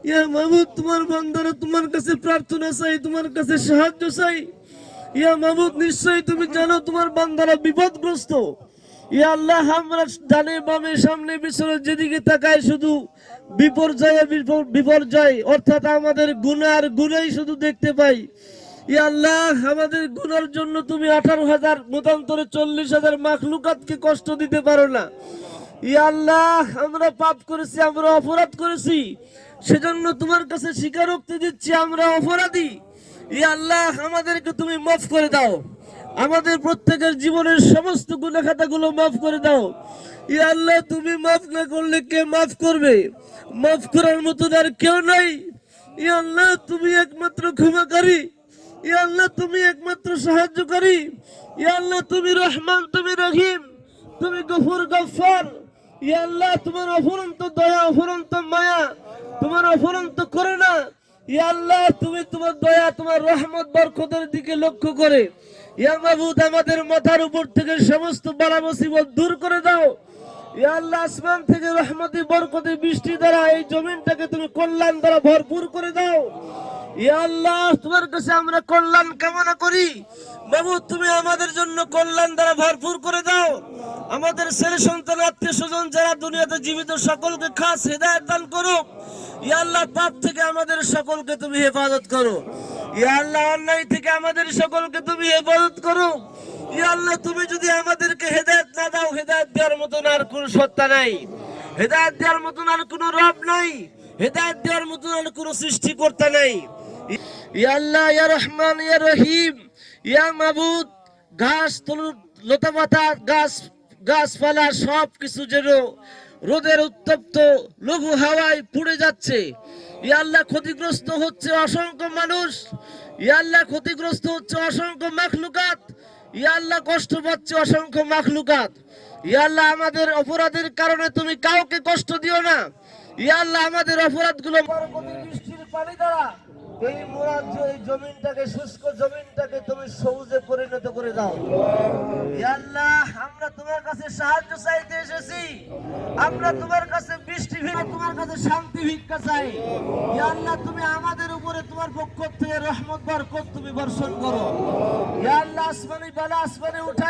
ইয়া মাবুদ, তোমার বান্দারা তোমার কাছে প্রার্থনা চাই, তোমার কাছে সাহায্য চাই। ইয়া মাবুদ, নিশ্চয়ই তুমি জানো তোমার বান্দারা বিপদগ্রস্ত। ইয়া আল্লাহ, আমরা ডানে বামে সামনে পিছনে যেদিকে তাকাই শুধু বিপর্যয় বিপর্যয়, অর্থাৎ আমাদের গুনার গুনাই শুধু দেখতে পাই। ইয়া আল্লাহ, আমাদের গুনার জন্য তুমি 18,000 মতান্তরে 40,000 মাখলুকাতকে কষ্ট দিতে পারো না। ইয়া আল্লাহ, আমরা পাপ করেছি, আমরা অপরাধ করেছি, সেজন্য তোমার কাছে স্বীকারোক্তি দিচ্ছি আমরা অপরাধী। ইয়া আল্লাহ, আমাদেরকে তুমি মাফ করে দাও, আমাদের প্রত্যেকের জীবনের সমস্ত গুনাহ খাতাগুলো মাফ করে দাও। ইয়া আল্লাহ, তুমি মাফ না করলে কে মাফ করবে? মাফ করার মতো আর কেউ নাই। ইয়া আল্লাহ, তুমি একমাত্র ক্ষমাকারী। ইয়া আল্লাহ, তুমি একমাত্র সাহায্যকারী। ইয়া আল্লাহ, তুমি রহমান, তুমি রহিম, তুমি গফুর গফফার। ইয়া আল্লাহ, তোমার অফুরন্ত দয়া, অফুরন্ত মায়া, তোমার অফুরন্ত করুণা। ইয়া আল্লাহ, তুমি তোমার দয়া, তোমার রহমত বরকতের দিকে লক্ষ্য করে ইয়া মাবুদ আমাদের মাথার উপর থেকে সমস্ত বালা মুসিবত দূর করে দাও। ইয়া আল্লাহ, আসমান থেকে রহমতি বরকতি বৃষ্টি দ্বারা এই জমিনটাকে তুমি কল্যাণ দ্বারা ভরপুর করে দাও। ইয়া আল্লাহ, তোমার কাছে আমরা কল্যাণ কামনা করি। মাবুদ, তুমি আমাদের জন্য কল্যাণ দ্বারা ভরপুর করে দাও। আমাদের ছেলে সন্তান, আত্মীয় স্বজন যারা দুনিয়াতে জীবিত সকলকে খাস হেদায়েত দান করো। ইয়া আল্লাহ, পাপ থেকে আমাদের সকলকে তুমি হেফাজত করো। ইয়া আল্লাহ, অন্যায় থেকে আমাদের সকলকে তুমি হেফাজত করো। ইয়া আল্লাহ, তুমি যদি আমাদেরকে হেদায়েত না দাও, হেদায়েত দেওয়ার মতন আর কোন সত্তা নাই, হেদায়েত দেওয়ার মতন আর কোন রব নাই, হেদায়েত দেওয়ার মতন আর কোন সৃষ্টিকর্তা নাই। ইয়া আল্লাহ, ইয়া রহমান, ইয়া রহিম, ইয়া মাবুদ, ঘাস লতা পাতা, গাছপালা সবকিছু যেন রোদের উত্তপ্ত লঘু হাওয়ায় পুড়ে যাচ্ছে। ইয়া আল্লাহ, ক্ষতিগ্রস্ত হচ্ছে অসংখ্য মানুষ। ইয়া আল্লাহ, ক্ষতিগ্রস্ত হচ্ছে অসংখ্য মাখলুকাত। ইয়া আল্লাহ, কষ্ট পাচ্ছে অসংখ্য মাখলুকাত। ইয়া আল্লাহ, আমাদের অপরাধের কারণে তুমি কাউকে কষ্ট দিও না। ইয়া আল্লাহ, আমাদের অপরাধগুলো বৃষ্টির পানি দ্বারা এই মুরাদ এই জমিনটাকে, শুষ্ক জমিনটাকে তুমি সবুজে পরিণত করে দাও। ইয়া আল্লাহ, আমরা তোমার কাছে সাহায্য চাইতে এসেছি, আমরা তোমার কাছে বৃষ্টি ভিক্ষা, তোমার কাছে শান্তি ভিক্ষা চাই। ইয়া আল্লাহ, তুমি আমাদের উপরে তোমার পক্ষ থেকে রহমত বরকত তুমি বর্ষণ করো। ইয়া আল্লাহ, আসমানি বালা আসমানে উঠাই